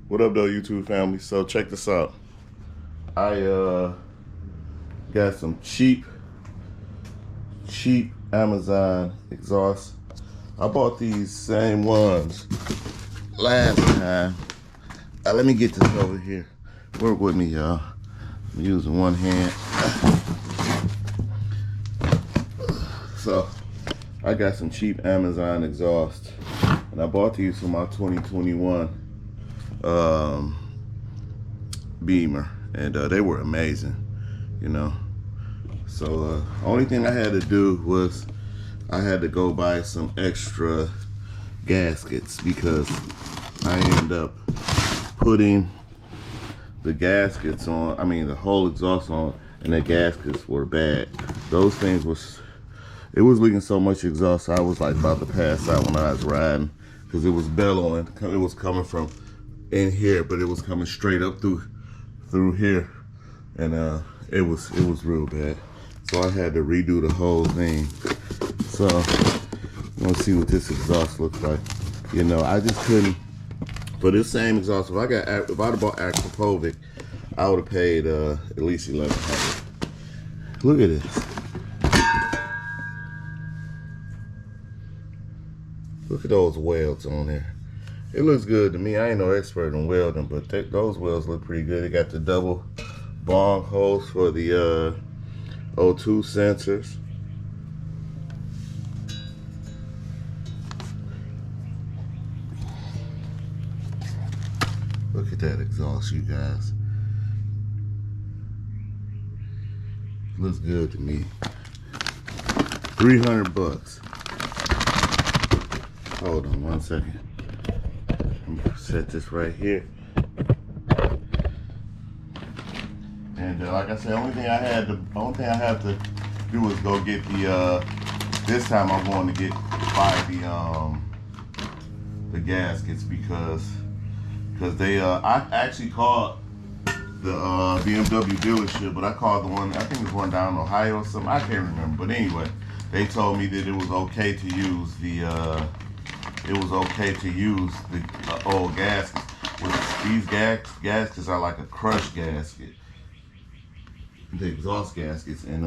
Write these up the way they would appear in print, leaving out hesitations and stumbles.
What up though, YouTube family? So check this out. I got some cheap Amazon exhaust. I bought these same ones last time. Let me get this over here. Work with me, y'all. I'm using one hand. So I got some cheap Amazon exhaust, and I bought these for my 2021 Beamer, and they were amazing, you know. So only thing I had to do was I had to go buy some extra gaskets because I ended up putting the gaskets on, the whole exhaust on, and the gaskets were bad. Those things it was leaking so much exhaust I was like about to pass out when I was riding, because it was bellowing. It was coming from in here, but it was coming straight up through here, and it was real bad. So I had to redo the whole thing. So let's see what this exhaust looks like. You know, I just couldn't. For this same exhaust, if I'd have bought Acropovic, I would have paid at least $1,100. Look at this. Look at those welds on there. It looks good to me. I ain't no expert in welding, but those welds look pretty good. They got the double bong holes for the O2 sensors. Look at that exhaust, you guys. Looks good to me. $300. Hold on one second. I'm gonna set this right here. And like I said, only thing I have to do is go get the. This time I'm going to buy the gaskets because they. I actually called the BMW dealership, but I called the one, I think it was one down in Ohio or something. I can't remember, but anyway, they told me that it was okay to use the. Old gaskets. These gaskets are like a crushed gasket, the exhaust gaskets, and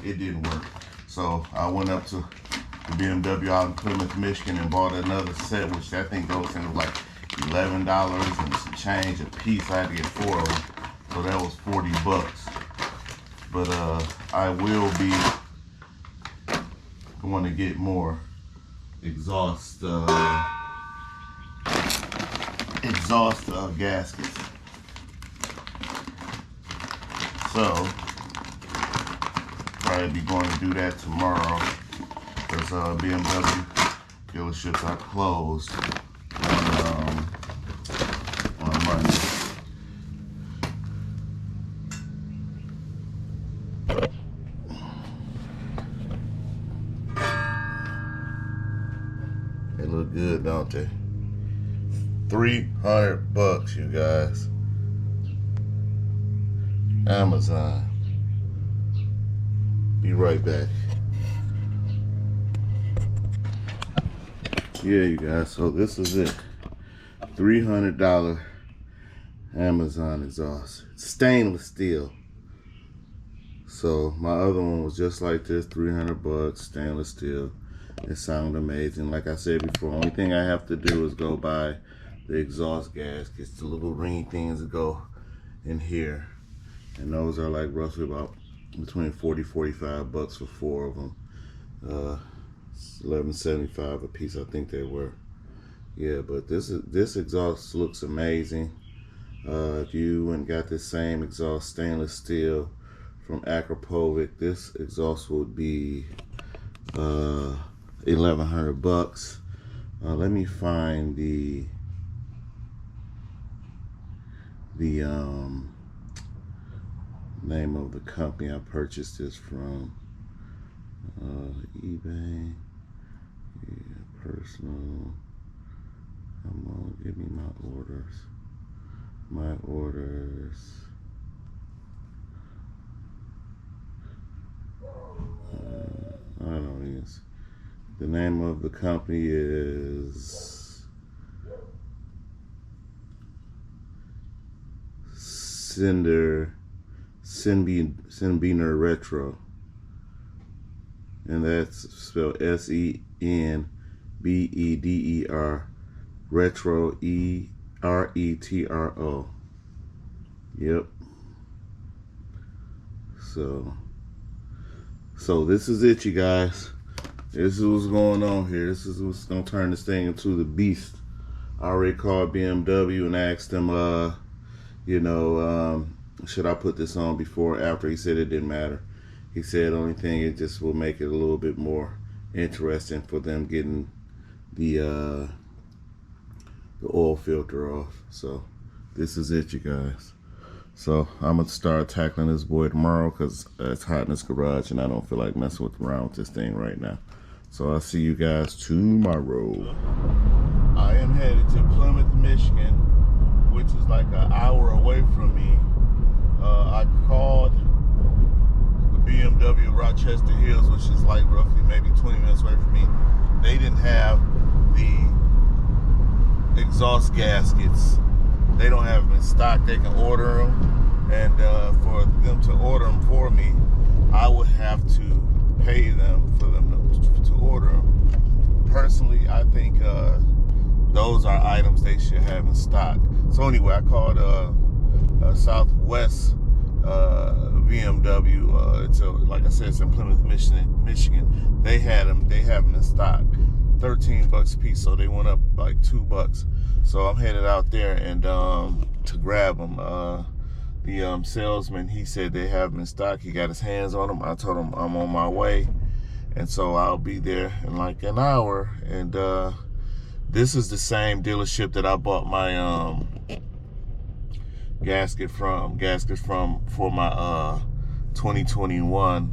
it didn't work. So I went up to the BMW out in Plymouth, Michigan, and bought another set, which I think those things were like $11 and some change a piece. I had to get 4 of them, so that was $40. But I will be going to get more exhaust gaskets. So probably be going to do that tomorrow, because BMW dealerships are closed on Monday. They look good, don't they? $300, you guys. Amazon. Be right back. Yeah, you guys, so this is it. $300 Amazon exhaust. Stainless steel. So my other one was just like this, $300, stainless steel. It sounded amazing. Like I said before, only thing I have to do is go buy the exhaust gaskets, the little ring things that go in here. And those are like roughly about between $40-$45 for 4 of them. $11.75 a piece, I think they were. Yeah, but this exhaust looks amazing. If you went and got this same exhaust, stainless steel from Acropovic, this exhaust would be $1,100. Let me find the name of the company I purchased this from. eBay. Yeah, personal. Come on, give me my orders. My orders. I don't know. The name of the company is Senbiner Retro. And that's spelled SENBEDER. Retro, ERETRO. Yep. So this is it, you guys. This is what's going on here. This is what's gonna turn this thing into the beast. I already called BMW and asked them, should I put this on before or after? He said it didn't matter. He said the only thing, it just will make it a little bit more interesting for them getting the oil filter off. So this is it, you guys. So I'm gonna start tackling this boy tomorrow because it's hot in this garage and I don't feel like messing around with this thing right now. So I'll see you guys tomorrow. I am headed to Plymouth, Michigan, which is like an hour away from me. I called the BMW Rochester Hills, which is like roughly maybe 20 minutes away from me. They didn't have the exhaust gaskets. They don't have them in stock. They can order them, and for them to order them for me, I would have to pay them for them to order them. Personally, I think those are items they should have in stock. So anyway, I called Southwest BMW. It's like I said, it's in Plymouth, Michigan. They have them in stock. $13 a piece, so they went up like $2. So I'm headed out there and to grab them. The salesman, he said they have them in stock. He got his hands on them. I told him I'm on my way, and so I'll be there in like an hour. And this is the same dealership that I bought my gaskets from for my 2021.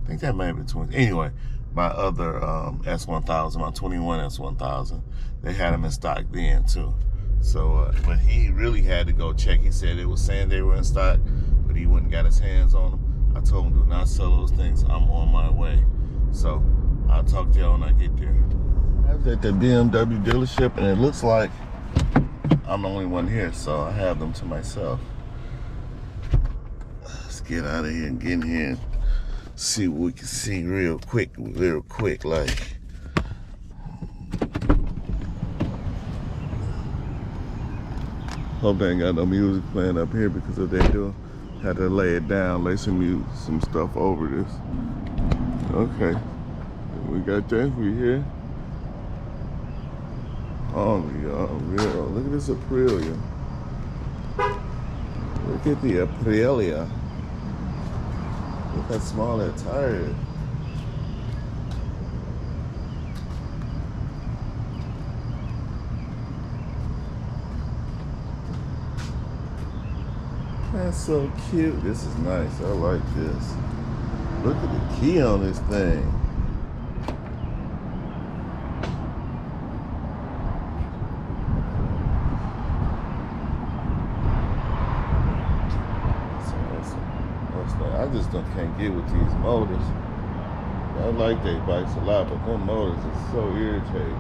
I think that may have been 20. Anyway, my other S1000, my 21 S1000, they had them in stock then too. So, but he really had to go check. He said it was saying they were in stock, but he wouldn't got his hands on them. I told him, do not sell those things. I'm on my way. So I'll talk to y'all when I get there. I was at the BMW dealership, and it looks like I'm the only one here, so I have them to myself. Let's get out of here and get in here and see what we can see real quick, like. Hope they ain't got no music playing up here, because if they do, had to lay it down, lay some stuff over this. Okay, we got that. We here. Oh, real. Look at this Aprilia. Look at the Aprilia. Look how small that tire is. That's so cute. This is nice. I like this. Look at the key on this thing. I just can't get with these motors. I like they bikes a lot, but them motors are so irritating.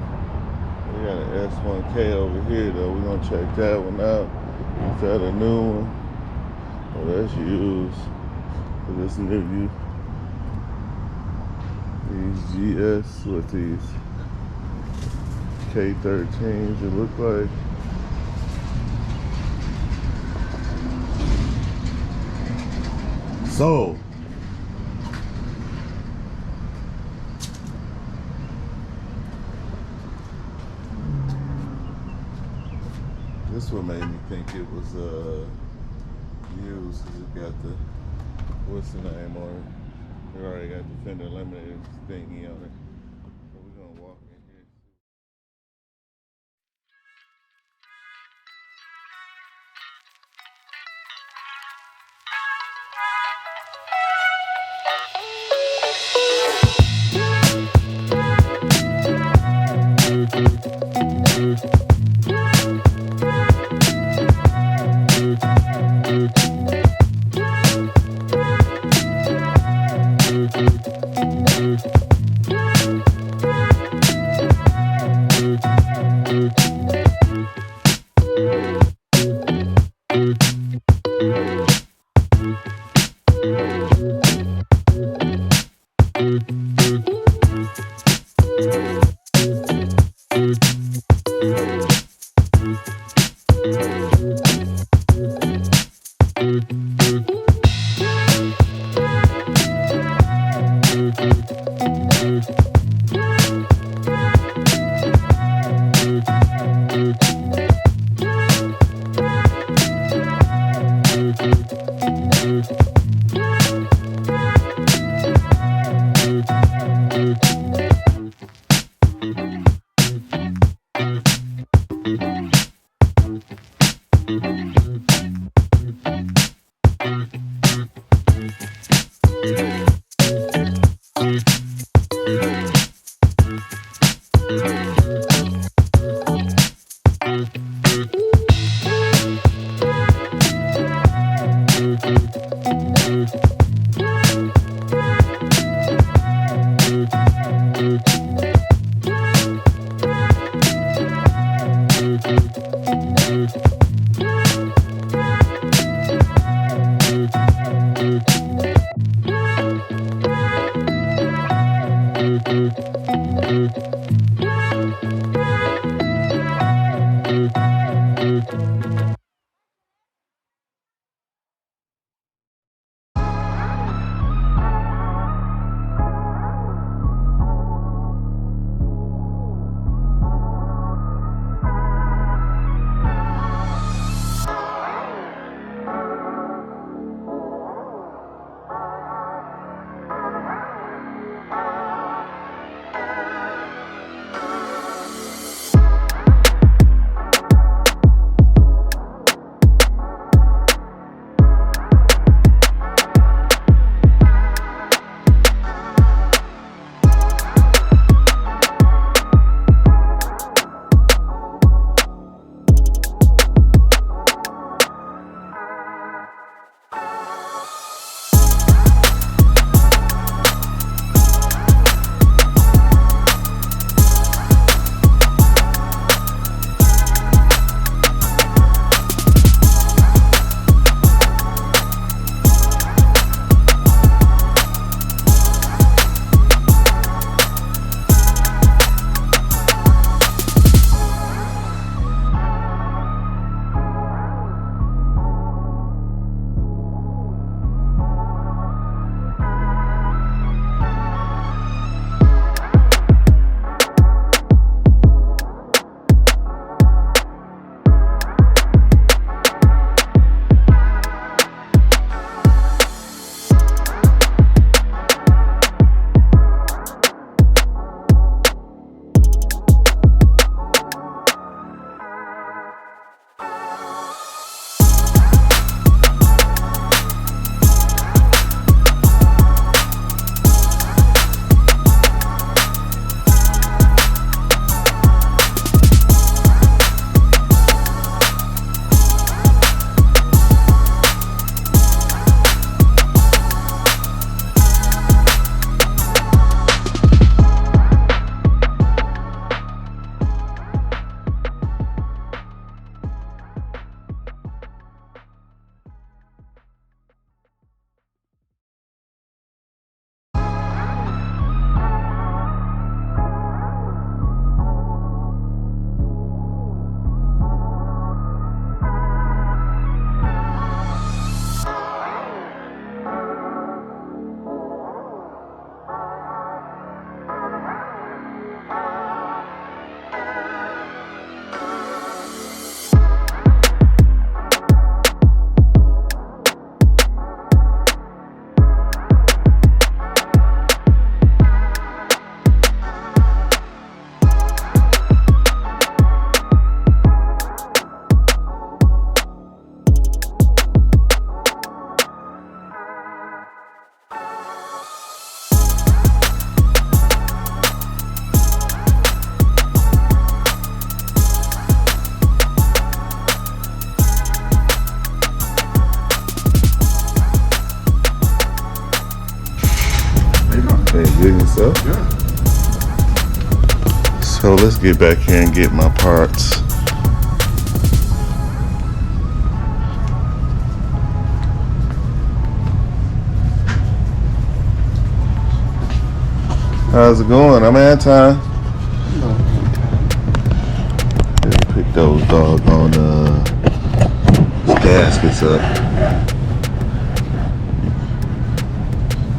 We got an S1K over here though. We're gonna check that one out. Is that a new one? Oh, that's used. This new these GS with these K13s, it look like. So this one made me think it was used, because it got the, what's the name on it? We already got the fender eliminator thingy on it. So we're gonna walk in here. sir. Sure. So let's get back here and get my parts. How's it going? I'm Anton. Pick those doggone gaskets up.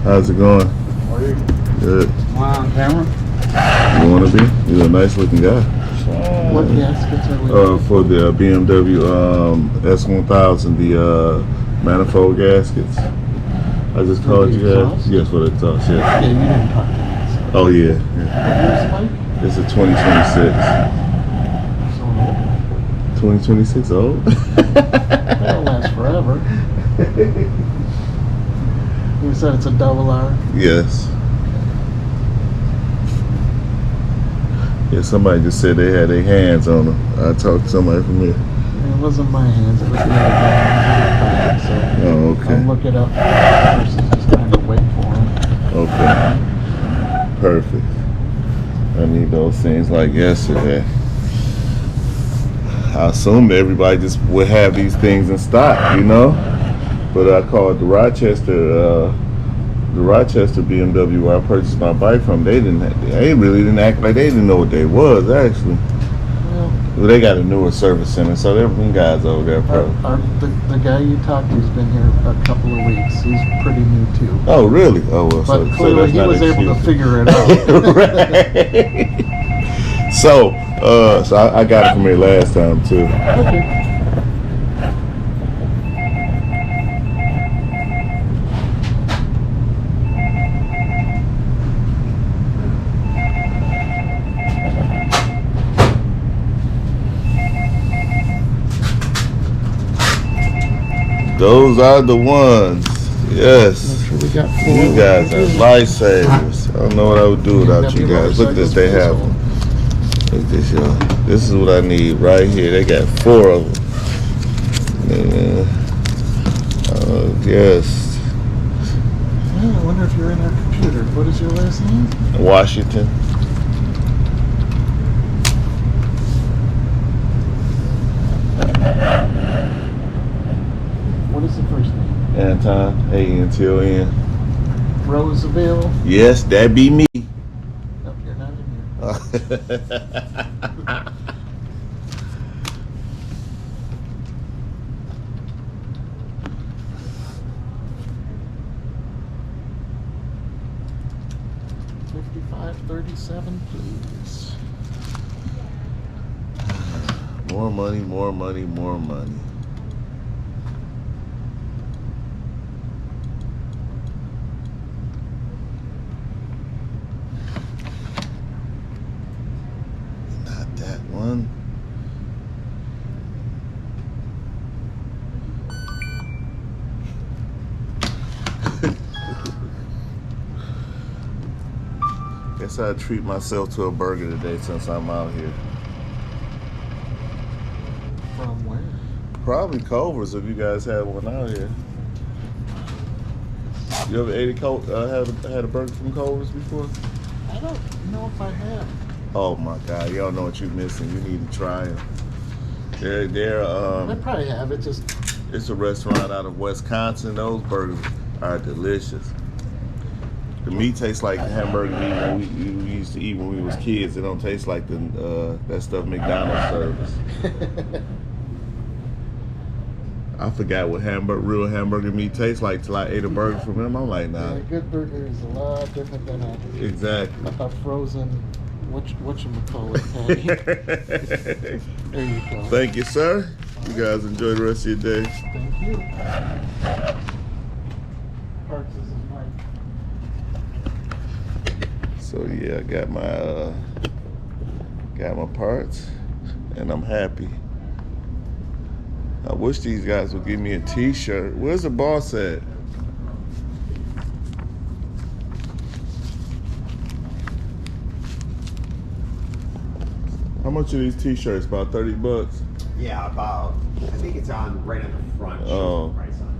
How's it going? How are you? Good. Am I on camera? You want to be? You're a nice looking guy. What gaskets are we For the BMW S1000, the manifold gaskets. I just called you guys. exhaust? Yes, for the exhaust. Yeah. Yeah, you didn't talk to me. Oh yeah. What year's the bike? It's a 2026. So 2026 old. that'll last forever. You said it's a double R. Yes. Yeah, somebody just said they had their hands on them. I talked to somebody from here. It wasn't my hands. It was the other guy. So Oh, okay. I'll look it up versus just trying to wait for him. Okay. Perfect. I need those things like yesterday. I assumed everybody just would have these things in stock, you know? But I called the Rochester BMW where I purchased my bike from. They really didn't act like they didn't know what they was, actually. Well, they got a newer service center, so them guys over there probably. The guy you talked to's been here a couple of weeks. He's pretty new too. Oh, really? Oh, well, But so clearly that's he not was able to excuse. figure it out. Right. So I got it from here last time too. Okay. Those are the ones. Yes. Make sure we got four. You guys are lifesavers. I don't know what I would do without you guys. Look at this, they have them. Look at this, y'all. This is what I need right here. They got 4 of them. Yes. Yeah, I wonder if you're in our computer. What is your last name? Washington. What is the first name? Anton, A-N-T-O-N. Roseville. Yes, that be me. Nope, you're not in here. 5537, please. More money, more money, more money. Not that one. Guess I'll treat myself to a burger today since I'm out here. From where? Probably Culver's if you guys have one out here. You ever ate had a burger from Culver's before? I don't know if I have. Oh my God, y'all know what you're missing. You need to try them. I probably have. It's a restaurant out of Wisconsin. Those burgers are delicious. The meat tastes like hamburger meat we used to eat when we was kids. It don't taste like that stuff McDonald's serves. I forgot what real hamburger meat tastes like till I ate a burger from them. I'm like, nah. Yeah, a good burger is a lot different than Exactly. a frozen, whatchamacallit patty. There you go. Thank you, sir. You guys enjoy the rest of your day. Thank you. Parks, this is Mike. So yeah, I got my parts, and I'm happy. I wish these guys would give me a t-shirt. Where's the boss at? How much are these t-shirts? About 30 bucks? Yeah, about. I think it's on right at the front. Shows Oh. the price on it.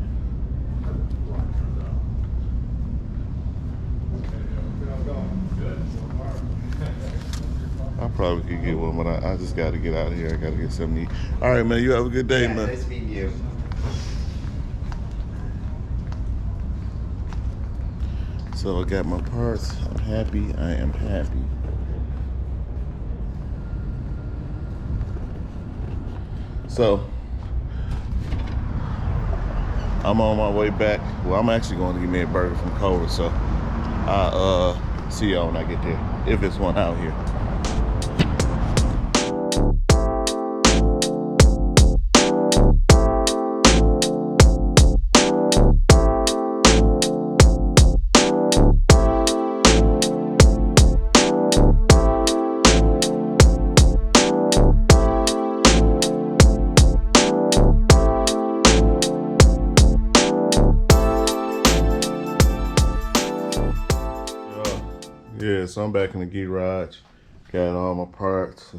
I probably could get one, but I just got to get out of here. I got to get something to eat. All right, man. You have a good day, Yeah, man. nice meeting you. So I got my parts. I'm happy. I am happy. So I'm on my way back. Well, I'm actually going to get me a burger from Coda. So I'll see y'all when I get there, if it's one out here. Yeah, so I'm back in the garage. Got all my parts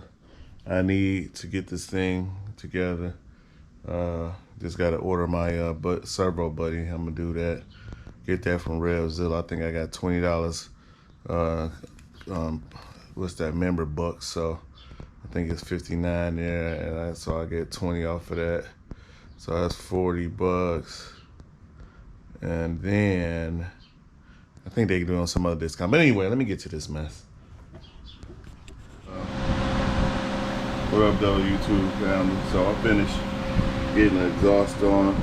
I need to get this thing together. Just got to order my servo buddy. I'm gonna do that. Get that from RevZilla. I think I got $20. What's that, member bucks? So I think it's 59 there, and so I get 20 off of that. So that's $40. And then I think they're doing some other discount. But anyway, let me get to this mess. What up, though, YouTube family? So I finished getting the exhaust on.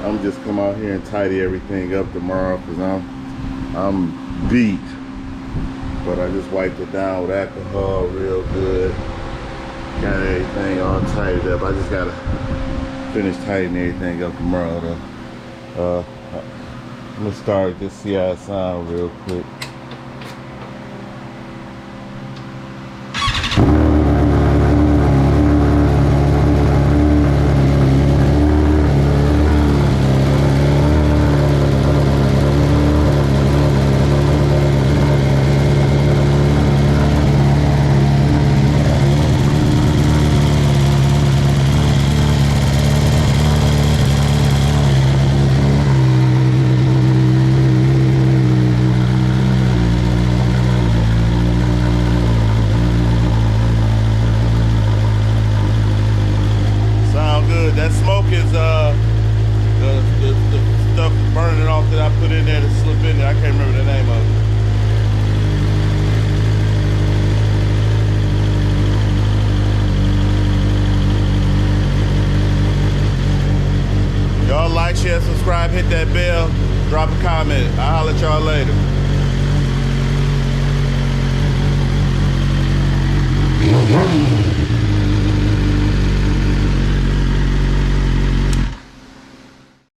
I'm just come out here and tidy everything up tomorrow because I'm beat. But I just wiped it down with alcohol real good. Got everything all tidied up. I just gotta finish tidying everything up tomorrow, though. I'm gonna start this, see how it sounds real quick. That smoke is the stuff burning off that I put in there to slip in there. I can't remember the name of it. Y'all like, share, subscribe, hit that bell, drop a comment. I'll holler at y'all later.